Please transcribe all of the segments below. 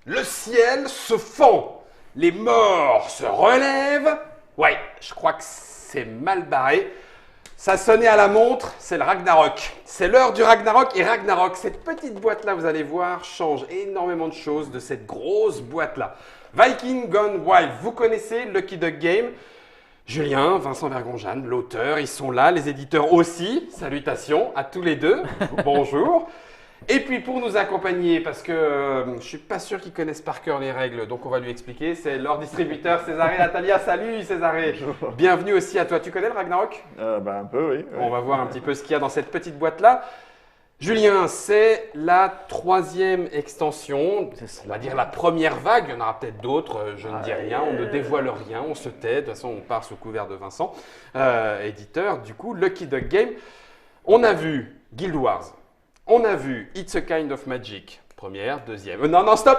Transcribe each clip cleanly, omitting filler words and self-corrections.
Le ciel se fend, les morts se relèvent. Ouais, je crois que c'est mal barré. Ça sonnait à la montre, c'est le Ragnarok. C'est l'heure du Ragnarok et Ragnarok, cette petite boîte-là, vous allez voir, change énormément de choses de cette grosse boîte-là. Viking Gone Wild, vous connaissez Lucky Duck Game. Julien, Vincent Vergonjane, l'auteur, ils sont là, les éditeurs aussi. Salutations à tous les deux, bonjour. Et puis pour nous accompagner, parce que je ne suis pas sûr qu'ils connaissent par cœur les règles, donc on va lui expliquer, c'est leur distributeur Césaré Natalia. Salut Césaré, bienvenue aussi à toi. Tu connais le Ragnarok? Un peu, oui. On va voir un petit peu ce qu'il y a dans cette petite boîte-là. Julien, c'est la 3e extension, on va dire la première vague, il y en aura peut-être d'autres, je ne dis rien, on ne dévoile rien, on se tait, de toute façon on part sous couvert de Vincent, éditeur, du coup, Lucky Duck Game. On a vu Guild Wars, on a vu It's a Kind of Magic, première, deuxième, non, stop.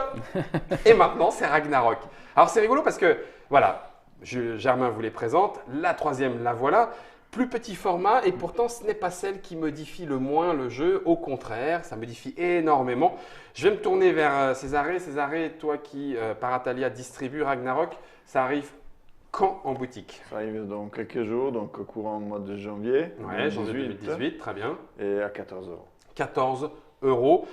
Et maintenant c'est Ragnarok. Alors c'est rigolo parce que, voilà, Germain vous les présente, la 3e, la voilà. Plus petit format et pourtant ce n'est pas celle qui modifie le moins le jeu, au contraire, ça modifie énormément. Je vais me tourner vers Césaré. Césaré, toi qui, par Atalia, distribue Ragnarok, ça arrive quand en boutique? Ça arrive dans quelques jours, donc au courant mois de janvier. Ouais, janvier 2018, très bien. Et à 14 €. 14 €.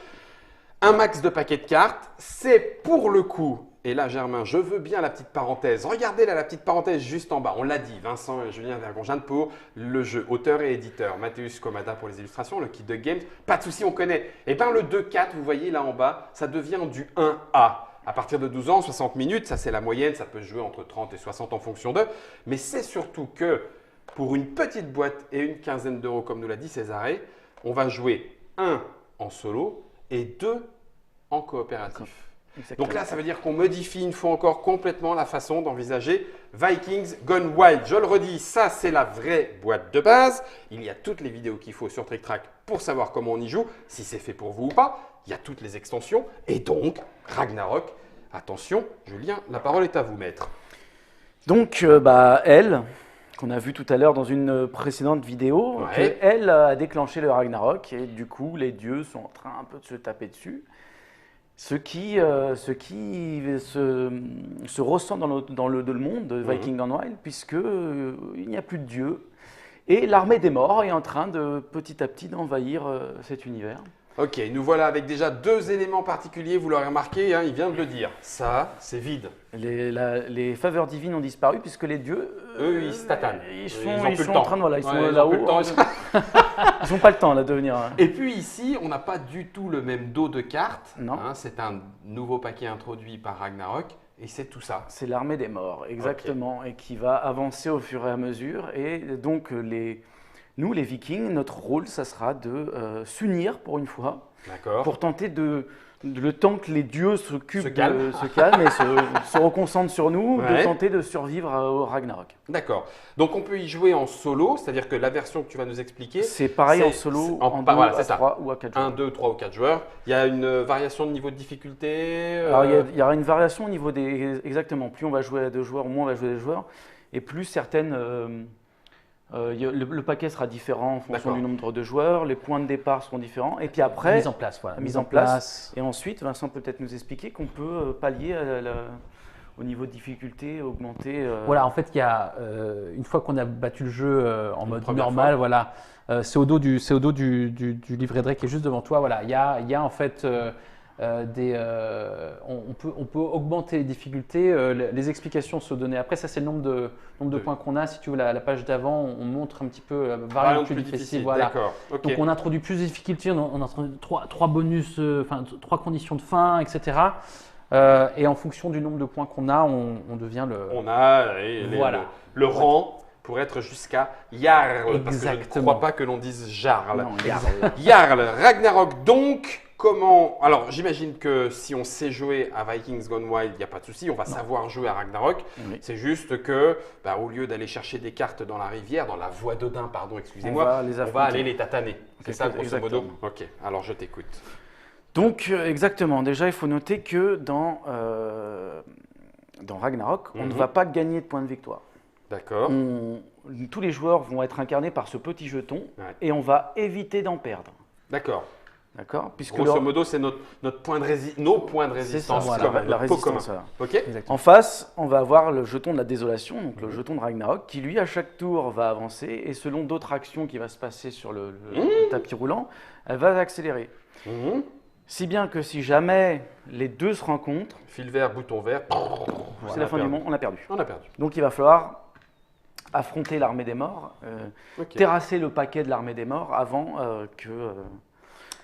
Un max de paquets de cartes, c'est pour le coup. Et là, Germain, je veux bien la petite parenthèse. Regardez là la petite parenthèse juste en bas. On l'a dit, Vincent et Julien Vergonjane pour le jeu, auteur et éditeur. Mathéus Komada pour les illustrations, le kit de games. Pas de souci, on connaît. Et bien le 2-4, vous voyez là en bas, ça devient du 1A. À partir de 12 ans, 60 minutes, ça c'est la moyenne, ça peut se jouer entre 30 et 60 en fonction d'eux. Mais c'est surtout que pour une petite boîte et une quinzaine d'euros, comme nous l'a dit Césaré, on va jouer 1 en solo et 2 en coopératif. Exactement. Donc là, ça veut dire qu'on modifie une fois encore complètement la façon d'envisager Vikings Gone Wild. Je le redis, ça c'est la vraie boîte de base. Il y a toutes les vidéos qu'il faut sur Trick Track pour savoir comment on y joue, si c'est fait pour vous ou pas. Il y a toutes les extensions et donc Ragnarok. Attention, Julien, la parole est à vous, maître. Donc, elle, qu'on a vu tout à l'heure dans une précédente vidéo, Ouais. elle a déclenché le Ragnarok et du coup, les dieux sont en train un peu de se taper dessus. Ce qui se ressent dans le monde de Viking Gone Wild, puisque il n'y a plus de dieux. Et l'armée des morts est en train de petit à petit d'envahir cet univers. Ok, nous voilà avec déjà 2 éléments particuliers, vous l'aurez remarqué, hein, il vient de le dire. Ça, c'est vide. Les faveurs divines ont disparu puisque les dieux, Eux, ils se tatanent. Ils ont sont plus le en temps. train de, voilà, ils sont Ouais, ils ont là-haut. plus le temps. Ils n'ont pas le temps là de venir. Et puis ici, on n'a pas du tout le même dos de cartes. Non. Hein, c'est un nouveau paquet introduit par Ragnarok et c'est tout ça. C'est l'armée des morts, exactement, et qui va avancer au fur et à mesure. Et donc, nous, les Vikings, notre rôle, ça sera de s'unir pour une fois, D'accord. pour tenter le temps que les dieux Se se calment. calment et se reconcentrent sur nous, Ouais. de tenter de survivre au Ragnarok. D'accord. Donc on peut y jouer en solo, c'est-à-dire que la version que tu vas nous expliquer, C'est pareil C'est- en solo, c'est en- en bah, 2, voilà, c'est à ça. 3 ou à 4 joueurs. 1, 2, 3 ou 4 joueurs. Il y a une variation de niveau de difficulté. Alors, il y aura une variation au niveau des… Exactement, plus on va jouer à 2 joueurs, moins on va jouer à des joueurs, et plus certaines… le paquet sera différent en fonction D'accord. du nombre de joueurs, les points de départ seront différents, et puis après, Mise en place, voilà. la mise en place. Et ensuite, Vincent peut peut-être nous expliquer qu'on peut pallier au niveau de difficulté, augmenter… Voilà, en fait, il y a, une fois qu'on a battu le jeu en mode première normal, fois. voilà, c'est au dos du livret de règles qui est juste devant toi. Voilà, il y a en fait on peut augmenter les difficultés. Les explications sont données après. Ça, c'est le nombre de points qu'on a. Si tu veux, la page d'avant, on montre un petit peu variante plus difficile. Voilà. D'accord. Ok. Donc on introduit plus de difficultés, on introduit trois bonus, enfin 3 conditions de fin, etc. Et en fonction du nombre de points qu'on a, on devient le… On a Voilà. le rang pour être jusqu'à Jarl. Parce que je ne Exactement. crois pas que l'on dise Jarl. Non, Jarl. Jarl, Ragnarok donc. Comment… Alors, j'imagine que si on sait jouer à Vikings Gone Wild, il n'y a pas de souci, on va savoir jouer à Ragnarok. Oui. C'est juste que, au lieu d'aller chercher des cartes dans la rivière, dans la voie d'Odin, pardon, excusez-moi, On va les on va affronter. aller les tataner. C'est ça, grosso modo. Exactement. Ok, alors je t'écoute. Donc, exactement. Déjà, il faut noter que dans Ragnarok, on ne va pas gagner de points de victoire. D'accord. Tous les joueurs vont être incarnés par ce petit jeton Ouais. et on va éviter d'en perdre. D'accord. D'accord. Puisque Grosso modo, c'est nos points de résistance, voilà, commun, la notre pot commun. résistance. Voilà. Ok. Exactement. En face, on va avoir le jeton de la désolation, donc le jeton de Ragnarok, qui lui, à chaque tour, va avancer et selon d'autres actions qui va se passer sur le tapis roulant, elle va accélérer. Mhm. Si bien que si jamais les deux se rencontrent, Fil vert, bouton vert. c'est la fin du monde, on a perdu. On a perdu. Donc il va falloir affronter l'armée des morts, Ok. terrasser le paquet de l'armée des morts avant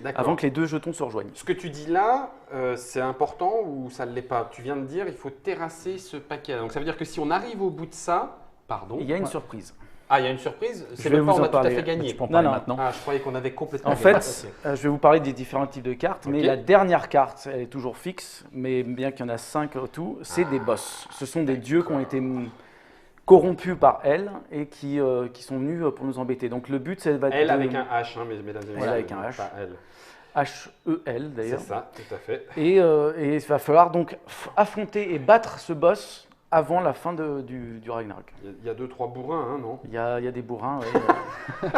D'accord. que les deux jetons se rejoignent. Ce que tu dis là, c'est important ou ça ne l'est pas? Tu viens de dire il faut terrasser ce paquet. Donc ça veut dire que si on arrive au bout de ça, pardon. Il y a une Ouais. surprise. Ah, il y a une surprise. C'est vais même pas vous on en a tout à parler. fait gagné. Tu peux en Non, parler non. maintenant. Ah, je croyais qu'on avait complètement En gagné. fait, je vais vous parler des différents types de cartes, mais Ok. la dernière carte, elle est toujours fixe, mais bien qu'il y en a 5 au tout, c'est des boss. Ce sont des dieux qui ont été corrompus par elle et qui sont venus pour nous embêter. Donc le but, c'est de Elle avec un H, hein, mesdames et messieurs. Elle avec un H. Pas elle. H-E-L C'est d'ailleurs. ça, tout à fait. Et il va falloir donc affronter et battre ce boss avant la fin du Ragnarok. Il y a 2-3 bourrins, hein, non? Il y a des bourrins, ouais.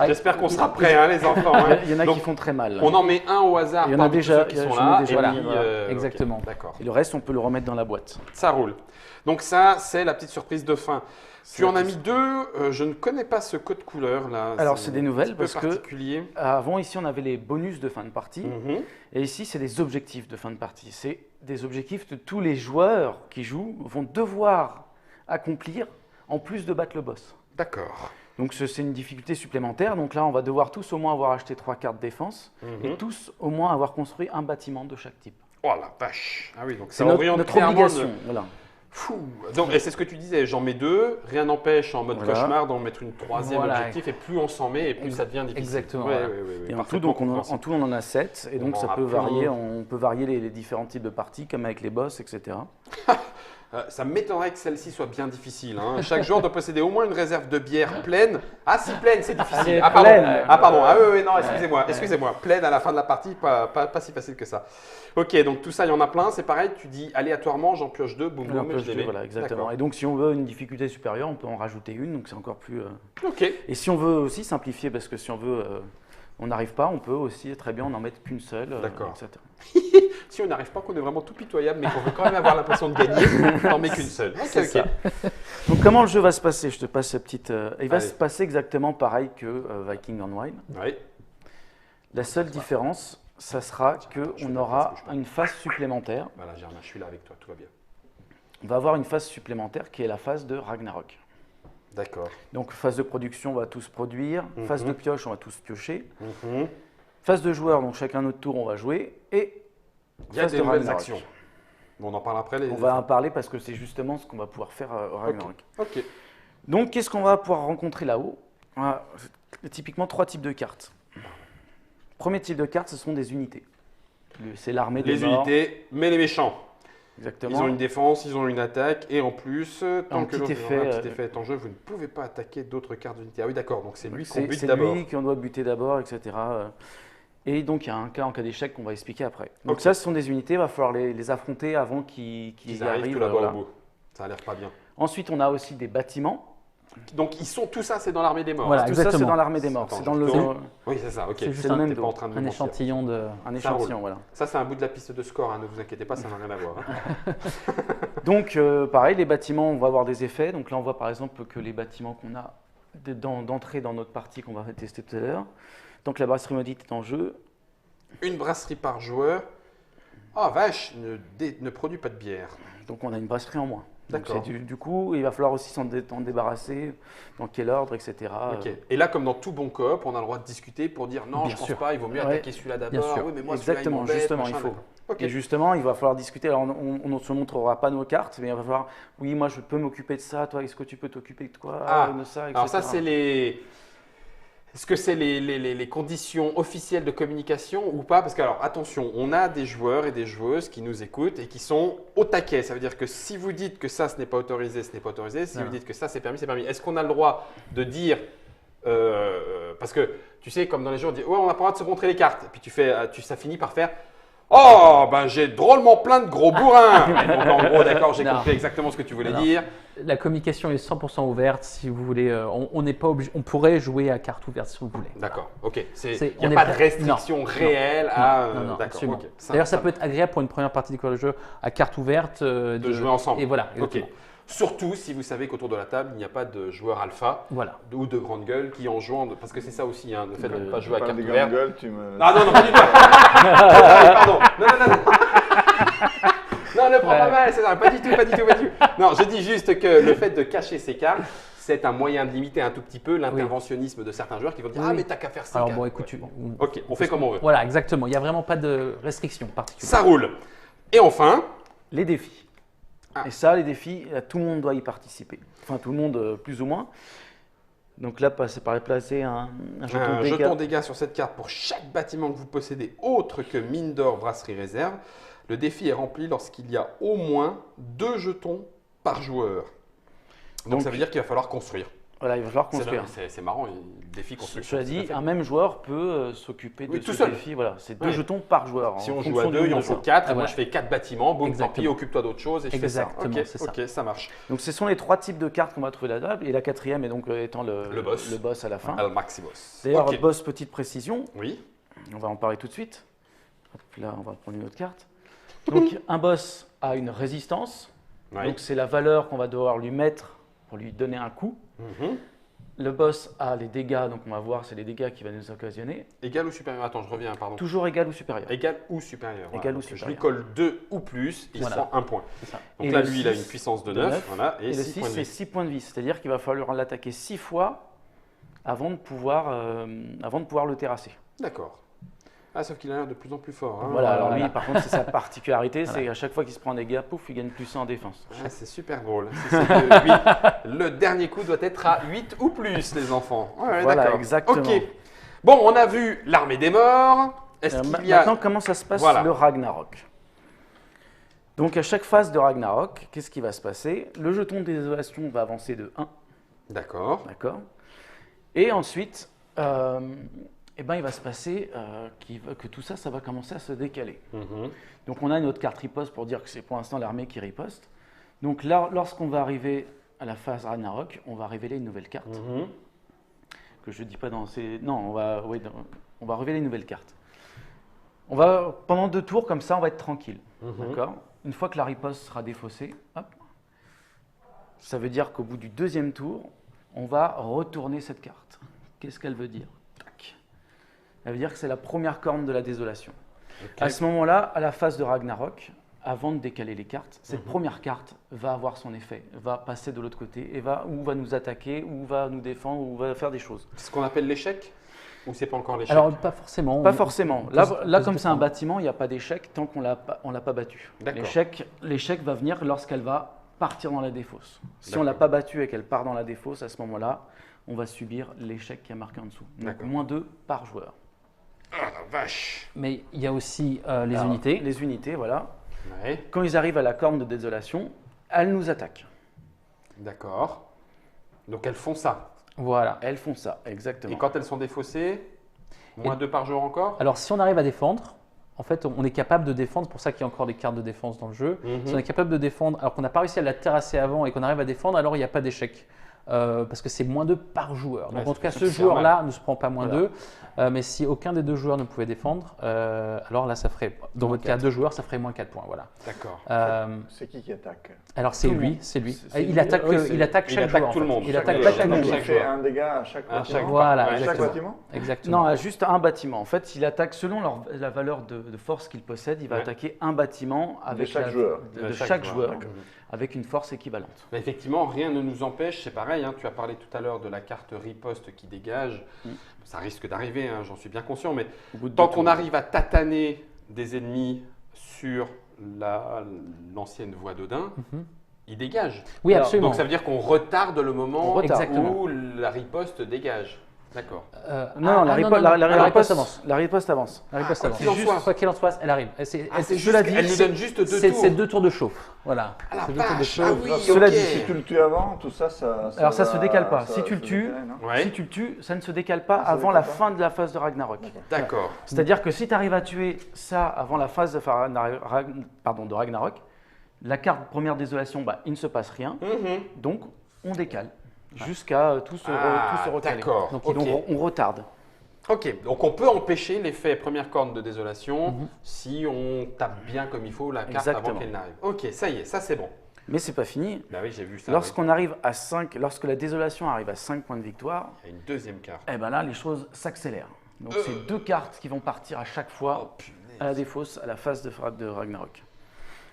J'espère qu'on sera prêts, hein, les enfants. hein. Il y en a Donc, qui font très mal. on en met un au hasard Il y en a parmi déjà- tous ceux qui sont j'en ai là. déjà et mis, puis, voilà. ok, Exactement. D'accord. Et le reste, on peut le remettre dans la boîte. Ça roule. Donc ça, c'est la petite surprise de fin. Tu la en as petite- mis deux. Je ne connais pas ce code couleur là. Alors, c'est des nouvelles un petit peu parce que- particulier. Avant, ici, on avait les bonus de fin de partie. Mhm. Et ici, c'est des objectifs de fin de partie. C'est des objectifs que tous les joueurs qui jouent vont devoir accomplir en plus de battre le boss. D'accord. Donc c'est une difficulté supplémentaire. Donc là, on va devoir tous au moins avoir acheté 3 cartes défense Mhm. et tous au moins avoir construit un bâtiment de chaque type. Oh la vache. Ah oui, donc C'est ça notre, oriente notre clairement obligation. le- Voilà. Fou. Donc, et c'est ce que tu disais, j'en mets deux, rien n'empêche en mode Voilà. cauchemar d'en mettre une troisième Voilà. objectif, et plus on s'en met, et plus ça devient difficile. Exactement, Ouais, voilà. ouais, ouais, ouais, Et en tout, parfaitement donc, en compréhensible. tout, on en a 7. Et On donc, en ça a peut plein. varier. On peut varier les différents types de parties, comme avec les boss, etc. Ça m'étonnerait que celle-ci soit bien difficile. hein. Chaque joueur doit posséder au moins une réserve de bière pleine. Ah, si pleine, c'est difficile. Allez, Ah, pardon. pleine. Ah, pardon. Ah, oui, oui, non, excusez-moi. Excusez-moi. Pleine à la fin de la partie, pas si facile que ça. Ok, donc tout ça, il y en a plein. C'est pareil, tu dis aléatoirement, j'en pioche deux, boum, Alors, boum, et je les mets. voilà, exactement. D'accord. Et donc, si on veut une difficulté supérieure, on peut en rajouter une. Donc, c'est encore plus. Ok. Et si on veut aussi simplifier, parce que si on veut, on n'arrive pas, on peut aussi très bien en mettre qu'une seule, D'accord. etc. Si on n'arrive pas, qu'on est vraiment tout pitoyable, mais qu'on veut quand même avoir l'impression de gagner, t'en mets qu'une seule. Ok, C'est ok. ça. Donc, comment le jeu va se passer? Je te passe cette petite. Il va Allez. se passer exactement pareil que Viking on Wild. Oui. La seule différence, ça sera qu'on aura une phase supplémentaire. Voilà, Germain, je suis là avec toi, tout va bien. On va avoir une phase supplémentaire qui est la phase de Ragnarok. D'accord. Donc, phase de production, on va tous produire. Phase Mhm. de pioche, on va tous piocher. Mhm. Phase de joueurs, donc chacun notre tour, on va jouer. Et Il y a phase des de nouvelles Ragnarok. actions. Bon, on en parle après. On va en parler parce que c'est justement ce qu'on va pouvoir faire au Ragnarok. Ok. Donc, qu'est-ce qu'on va pouvoir rencontrer là-haut? On a typiquement 3 types de cartes. Premier type de carte, ce sont des unités. C'est l'armée des Les morts. unités, mais les méchants. Exactement. Ils ont une défense, ils ont une attaque, et en plus, tant Un que petit effet, un petit effet est en jeu, vous ne pouvez pas attaquer d'autres cartes d'unité. Ah oui, d'accord, donc c'est lui qu'on C'est bute c'est d'abord. lui qu'on doit buter d'abord, etc. Et donc, il y a un cas en cas d'échec qu'on va expliquer après. Donc, Ok. ça, ce sont des unités, il va falloir les affronter avant qu'ils Ils y arrivent arrivent. tout là-bas voilà. au bout. Ça a l'air pas bien. Ensuite, on a aussi des bâtiments. Donc, ils sont, tout ça, c'est dans l'armée des morts. Voilà. Tout ça, c'est exactement. dans l'armée des morts. Attends, C'est dans je le, tourne. Oui, c'est ça, ok. C'est juste c'est le même T'es pas dos. en train de un me mentir. échantillon de. un Ça roule. échantillon. Voilà. Ça, c'est un bout de la piste de score, hein, ne vous inquiétez pas, ça n'a rien à voir. hein. Donc, pareil, les bâtiments, on va avoir des effets. Donc là, on voit par exemple que les bâtiments qu'on a d'entrée dans notre partie qu'on va tester tout à l'heure, tant que la brasserie maudite est en jeu, Une brasserie par joueur. Oh vache, ne produit pas de bière. donc on a une brasserie en moins. Donc, D'accord. du coup, il va falloir aussi s'en débarrasser, dans quel ordre, etc. Ok. Et là, comme dans tout bon coop, on a le droit de discuter pour dire non, Bien je pense sûr. pas, il vaut mieux Ouais. attaquer celui-là d'abord. sûr. Oui, mais moi, celui-là, il Exactement, m'embête, justement, machin, il faut. d'accord. Ok. Et justement, il va falloir discuter. Alors, on ne se montrera pas nos cartes, mais il va falloir, oui, moi, je peux m'occuper de ça. Toi, est-ce que tu peux t'occuper de quoi, Ah, de ça, etc. Alors ça, c'est les... Est-ce que c'est les conditions officielles de communication ou pas? Parce que, alors, attention, on a des joueurs et des joueuses qui nous écoutent et qui sont au taquet. Ça veut dire que si vous dites que ça, ce n'est pas autorisé, ce n'est pas autorisé. Si Ah. vous dites que ça, c'est permis, c'est permis. Est-ce qu'on a le droit de dire... parce que, tu sais, comme dans les jeux, on dit « Ouais, on n'a pas le droit de se montrer les cartes. » Et puis ça finit par faire Oh, ben j'ai drôlement plein de gros bourrins. Donc en gros, d'accord, j'ai Non. compris exactement ce que tu voulais Non. dire. La communication est 100% ouverte. Si vous voulez, on n'est pas obligé. On pourrait jouer à carte ouverte si vous voulez. D'accord, ok. Il C'est- n'y on a est pas de prêt. restriction Non, réelle à. Non, D'accord, absolument. ok. D'ailleurs, ça peut être agréable pour une première partie de jeu à carte ouverte. de jouer ensemble. Et voilà. Ok. exactement. Surtout si vous savez qu'autour de la table, il n'y a pas de joueurs alpha Voilà. ou de grande gueule qui en jouant. Parce que c'est ça aussi, hein, le fait de ne pas Tu jouer à parles carte de ouverte. grande gueule, tu me... Ah non, non, pas du tout. Pardon. Non, non, non. Non, ne prends pas mal, c'est ça. Pas du tout, pas du tout, pas du tout. Non, je dis juste que le fait de cacher ces cartes, c'est un moyen de limiter un tout petit peu l'interventionnisme de certains joueurs qui vont dire Oui. Ah, mais t'as qu'à faire ces Alors cartes. bon, écoute, Ouais, bon. Ok, on fait comme on veut. Voilà, exactement. Il n'y a vraiment pas de restriction particulière. Ça roule. Et enfin, Les défis. Ah. Et ça, les défis, tout le monde doit y participer. Enfin, tout le monde, plus ou moins. Donc là, c'est par placer un jeton un de dégâts. jeton dégâts sur cette carte pour chaque bâtiment que vous possédez autre que mine d'or, brasserie, réserve. Le défi est rempli lorsqu'il y a au moins 2 jetons par joueur. Donc ça veut dire qu'il va falloir construire. Voilà, il va falloir construire. C'est marrant, le défi construction. Cela c'est dit, tout à fait. un même joueur peut s'occuper Oui, de tout ce seul. défi. Voilà, c'est 2 Ouais. jetons par joueur. Si en on joue fonction à du 2, il nombre en de faut joueurs. 4. Ah, Moi, voilà. je fais 4 bâtiments. Boum, tant pis, Exactement. occupe-toi d'autre chose et je fais ça. Exactement, Ok, c'est ça. ok, ça marche. Donc ce sont les 3 types de cartes qu'on va trouver là-dedans. Et la 4e est donc étant le boss. à la fin. Al Maximus. D'ailleurs, Ok. boss petite précision, Oui. on va en parler tout de suite. Hop, là, on va prendre une autre carte. Donc un boss a une résistance. Oui. Donc c'est la valeur qu'on va devoir lui mettre pour lui donner un coup. Mhm. Le boss a les dégâts, donc on va voir c'est les dégâts qu'il va nous occasionner. Égal ou supérieur Attends, je reviens, pardon. Toujours égal ou supérieur. Égal ou supérieur. Égal ou Donc, Je lui supérieur. colle 2 ou plus, il Voilà. prend 1 point. C'est ça. Donc Et là, le lui, il a 6 une puissance de de 9, neuf. voilà, Et et le 6 6, points de c'est vie. 6 points de vie. C'est-à-dire qu'il va falloir l'attaquer 6 fois avant de pouvoir le terrasser. D'accord. Ah, sauf qu'il a l'air de plus en plus fort. hein. Voilà, alors lui, voilà. par contre, c'est sa particularité, c'est Voilà. qu'à chaque fois qu'il se prend des dégâts, pouf, il gagne plus 1 en défense. Ah, c'est super drôle. C'est que le dernier coup doit être à 8 ou plus, les enfants. Ouais, Voilà, d'accord. exactement. Ok. Bon, on a vu l'armée des morts. Est-ce qu'il y a. Maintenant, comment ça se passe Voilà. le Ragnarok? Donc, à chaque phase de Ragnarok, qu'est-ce qui va se passer? Le jeton de désolation va avancer de 1, D'accord. d'accord? Et ensuite, il va se passer que tout ça, ça va commencer à se décaler. Mhm. Donc, on a une autre carte riposte pour dire que c'est pour l'instant l'armée qui riposte. Donc là, lorsqu'on va arriver à la phase Ragnarok, on va révéler une nouvelle carte. Mhm. Que je dis pas dans ces... Non, on va révéler une nouvelle carte. Pendant 2 tours, comme ça, on va être tranquille. Mhm. D'accord? Une fois que la riposte sera défaussée, hop, ça veut dire qu'au bout du 2e tour, on va retourner cette carte. Qu'est-ce qu'elle veut dire? Tac. Elle veut dire que c'est la première corne de la désolation. Ok. À ce moment-là, à la phase de Ragnarok, avant de décaler les cartes, cette première carte va avoir son effet, va passer de l'autre côté et va nous attaquer, ou va nous défendre, ou va faire des choses. C'est ce qu'on appelle l'échec Ou c'est pas encore l'échec Alors, pas forcément. Pas forcément. Là, peut comme se c'est un défendre. bâtiment, il n'y a pas d'échec tant qu'on l'a pas battu. D'accord. L'échec va venir lorsqu'elle va partir dans la défausse. Si on D'accord. l'a pas battue et qu'elle part dans la défausse, à ce moment-là, on va subir l'échec qui est marqué en dessous. Donc D'accord. moins 2 par joueur. Ah la vache. Mais il y a aussi les Alors, unités. Les unités, voilà. Ouais. Quand ils arrivent à la corne de désolation, elles nous attaquent. D'accord. Donc elles font ça. Voilà. Elles font ça, exactement. Et quand elles sont défaussées, moins 2 par jour encore Alors, si on arrive à défendre, en fait, on est capable de défendre. C'est pour ça qu'il y a encore des cartes de défense dans le jeu. Mhm. Si on est capable de défendre, alors qu'on n'a pas réussi à la terrasser avant et qu'on arrive à défendre, alors il n'y a pas d'échec. Parce que c'est moins 2 par joueur. Donc Ouais, en tout cas, c'est ce super joueur-là ne se prend pas moins Voilà. 2. Mais si aucun des 2 joueurs ne pouvait défendre, alors là, ça ferait, dans Moins votre cas, 4. 2 joueurs, ça ferait moins 4 points. Voilà. D'accord. C'est qui attaque? Alors c'est Tout le lui, monde. c'est lui. C'est Il lui. attaque, Oui, il attaque il chaque attaque joueur. tout le en fait. monde. Il Chaque attaque joueur. chaque Donc, joueur. il fait un dégât à chaque À bâtiment. chaque Voilà, Ouais, À chaque exactement. bâtiment? Exactement. Non, juste un bâtiment. En fait, il attaque selon la valeur de force qu'il possède. Il va Ouais. attaquer un bâtiment avec chaque joueur. de chaque joueur, D'accord. avec une force équivalente. Mais effectivement, rien ne nous empêche, c'est pareil, hein, tu as parlé tout à l'heure de la carte riposte qui dégage, ça risque d'arriver, hein, j'en suis bien conscient, mais Au bout de tant 2 qu'on tours. arrive à tataner des ennemis sur l'ancienne voie d'Odin, Mhm. il dégage. Oui, Alors, absolument. Donc ça veut dire qu'on retarde le On moment retarde. où la riposte dégage. D'accord. Non, la riposte avance. La riposte avance. La riposte avance. qu'il en soit. Quoi qu'il en soit, elle arrive. C'est je juste, l'ai dit, elle nous donne juste 2 C'est tours. 2 tours de chauffe. Voilà. Ah la C'est 2 tours de vache, chauffe. ah oui, Cela ok. dit, Si tu le tues avant, tout ça, Alors ça se va- décale pas. ça Si va tu se le tues, décaler, non Ouais, si tu le tues, ça ne se décale pas Ça se avant décale la pas. fin de la phase de Ragnarok. d'accord. C'est-à-dire que si tu arrives à tuer ça avant la phase de Ragnarok, la carte première désolation, il ne se passe rien. Donc on décale jusqu'à tout se recaler. D'accord. Donc, ok. on retarde. Ok, donc on peut empêcher l'effet première corne de désolation si on tape bien comme il faut la carte avant Exactement. qu'elle n'arrive. Ok, ça y est, ça c'est bon. Mais c'est pas fini. Bah oui, j'ai vu ça. Lorsqu'on arrive à 5, lorsque la désolation arrive à 5 points de victoire, Il y a une deuxième carte. eh ben là les choses s'accélèrent. Donc c'est 2 cartes qui vont partir à chaque fois à la défausse à la phase de Ragnarok.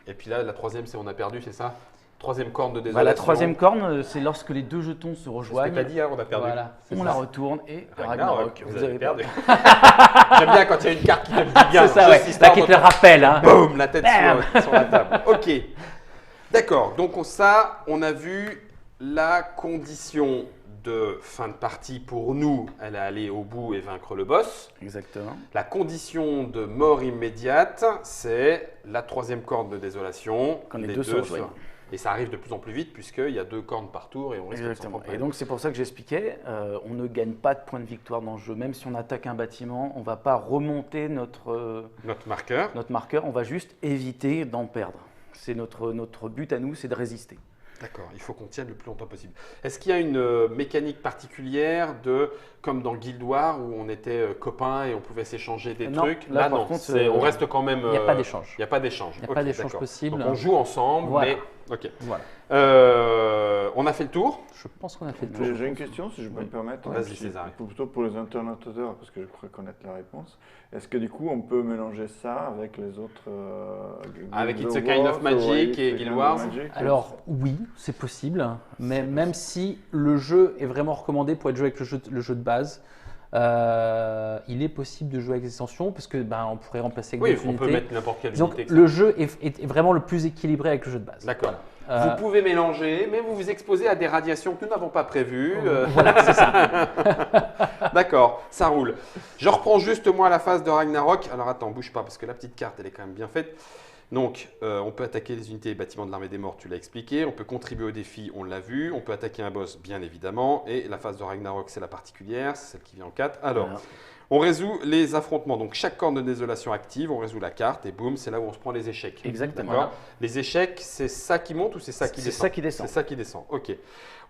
Et puis là, la troisième, c'est on a perdu, c'est ça? Troisième corne de Bah, désolation. la troisième corne, c'est lorsque les 2 jetons se C'est ce que rejoignent, t'as dit, hein, on a perdu. Voilà. on la retourne et Ragnarok. Vous avez perdu. J'aime bien quand il y a une carte qui te dit bien. C'est ça, juste ouais. histoire Là, qui de- te le rappelle. Hein. Boum, la tête Bam. sur la table. Ok. D'accord. Donc on a vu la condition de fin de partie pour nous, elle est aller au bout et vaincre le boss. Exactement. La condition de mort immédiate, c'est la troisième corne de désolation. Quand les deux se rejoignent. Et ça arrive de plus en plus vite puisqu'il y a 2 cornes par tour et on risque de s'en Exactement. prendre. Et donc c'est pour ça que j'expliquais, on ne gagne pas de points de victoire dans le jeu. Même si on attaque un bâtiment, on ne va pas remonter notre marqueur, on va juste éviter d'en perdre. C'est notre but à nous, c'est de résister. D'accord, il faut qu'on tienne le plus longtemps possible. Est-ce qu'il y a une mécanique particulière comme dans Guild Wars où on était copains et on pouvait s'échanger des Non, trucs? là, par non, contre, on reste quand même. Il n'y a pas d'échange. Il n'y a pas d'échange. Il n'y a Ok, pas d'échange d'accord. possible. Donc on joue ensemble, Voilà. mais ok. Voilà. On a fait le tour. Je pense qu'on a fait le tour. J'ai une question, si je peux me permettre. Vas-y, César. Plutôt pour les internauteurs, parce que je crois connaître la réponse. Est-ce que du coup, on peut mélanger ça avec les autres Avec Guild It's a Kind of Wars, Magic It's a et Kind Guild of Wars? Magic, Alors oui, c'est possible, mais même si le jeu est vraiment recommandé pour être joué avec le jeu de base, il est possible de jouer avec des extensions parce que on pourrait remplacer avec Oui, d'autres on peut unités. mettre n'importe quelle Donc unité. etc. le jeu est vraiment le plus équilibré avec le jeu de base. D'accord. Voilà. Vous pouvez mélanger, mais vous vous exposez à des radiations que nous n'avons pas prévues. Voilà, c'est ça. D'accord, ça roule. Je reprends juste moi la phase de Ragnarok. Alors attends, bouge pas parce que la petite carte elle est quand même bien faite. Donc on peut attaquer les unités et bâtiments de l'armée des morts, tu l'as expliqué. On peut contribuer au défi, on l'a vu. On peut attaquer un boss, bien évidemment. Et la phase de Ragnarok, c'est la particulière, c'est celle qui vient en 4. Alors, Voilà. on résout les affrontements. Donc chaque corne de désolation active, on résout la carte et boum, c'est là où on se prend les échecs. Exactement. D'accord. Les échecs, c'est ça qui monte ou c'est ça qui C'est descend? ça qui descend. C'est ça qui descend, ok.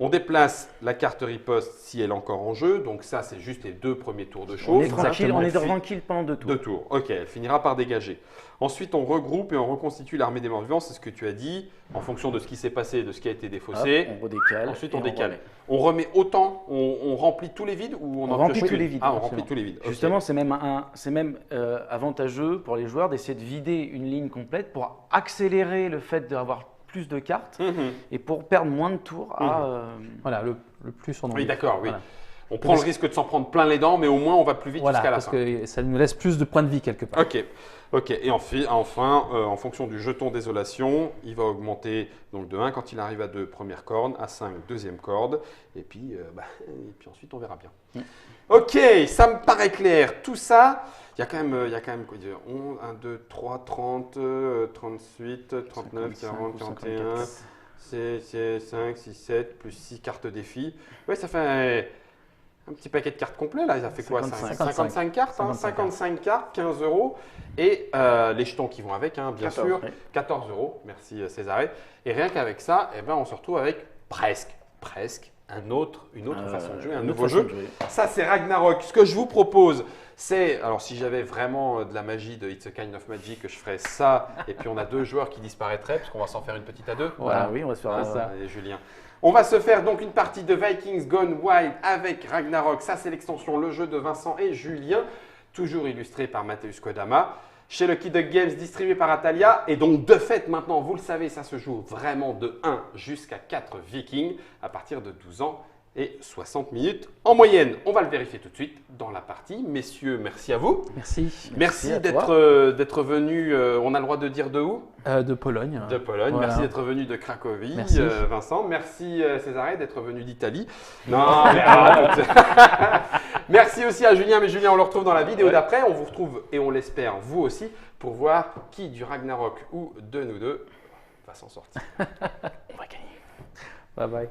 On déplace la carte riposte si elle est encore en jeu. Donc ça, c'est juste les 2 premiers tours de chauffe. On est tranquille, on est Exactement. tranquille pendant 2 tours. 2 tours, ok. Elle finira par dégager. Ensuite, on regroupe et on reconstitue l'armée des morts vivants. C'est ce que tu as dit, en fonction de ce qui s'est passé, de ce qui a été défaussé. Hop, on redécale. Ensuite, et on décale. remet. On remet autant, on remplit tous les vides ou on en remplit pioche tous qu'une? les vides, Ah, on absolument. remplit tous les vides. ok. Justement, c'est même avantageux pour les joueurs d'essayer de vider une ligne complète pour accélérer le fait d'avoir plus de cartes Mhm. et pour perdre moins de tours à. Voilà, le plus on en Oui, met. d'accord, oui. Voilà. On prend le risque de s'en prendre plein les dents, mais au moins on va plus vite Voilà, jusqu'à la parce fin. que ça nous laisse plus de points de vie quelque part. Ok, ok. Et enfin, en fonction du jeton désolation, il va augmenter donc de 1 quand il arrive à 2, première corde, à 5, deuxième corde, et puis ensuite on verra bien. Ok, ça me paraît clair. Tout ça, il y a quand même quoi dire, 11, 1, 2, 3, 30, 38, 39, 40, 41, 5, 6, 7, plus 6 cartes défi. Ouais, ça fait un petit paquet de cartes complet là. Ça fait quoi? 55 cartes, hein, 55 cartes, 15 €. Et les jetons qui vont avec, hein, bien 14, sûr, oui. 14 €. Merci Césaré. Et rien qu'avec ça, on se retrouve avec presque une autre façon de jouer, un une nouveau autre jeu. façon de jouer. Ça, c'est Ragnarok. Ce que je vous propose, c'est, alors si j'avais vraiment de la magie de It's a Kind of Magic, je ferais ça, et puis on a 2 joueurs qui disparaîtraient, parce qu'on va s'en faire une petite à 2. Voilà, oui, on va se faire Ah, ça. allez, Julien. On va se faire donc une partie de Vikings Gone Wild avec Ragnarok. Ça, c'est l'extension, le jeu de Vincent et Julien, toujours illustré par Mateusz Kodama, chez Lucky Duck Games, distribué par Atalia. Et donc, de fait, maintenant, vous le savez, ça se joue vraiment de 1 jusqu'à 4 Vikings à partir de 12 ans et 60 minutes en moyenne. On va le vérifier tout de suite dans la partie. Messieurs, merci à vous. Merci. Merci à d'être venus. On a le droit de dire de où? De Pologne. De Pologne. Voilà. Merci d'être venu de Cracovie, Merci. Vincent. Merci Césarée d'être venu d'Italie. Non, mais arrête. Merci aussi à Julien. Mais Julien, on le retrouve dans la vidéo d'après. On vous retrouve et on l'espère vous aussi pour voir qui du Ragnarok ou de nous deux va s'en sortir. On va gagner. Bye bye.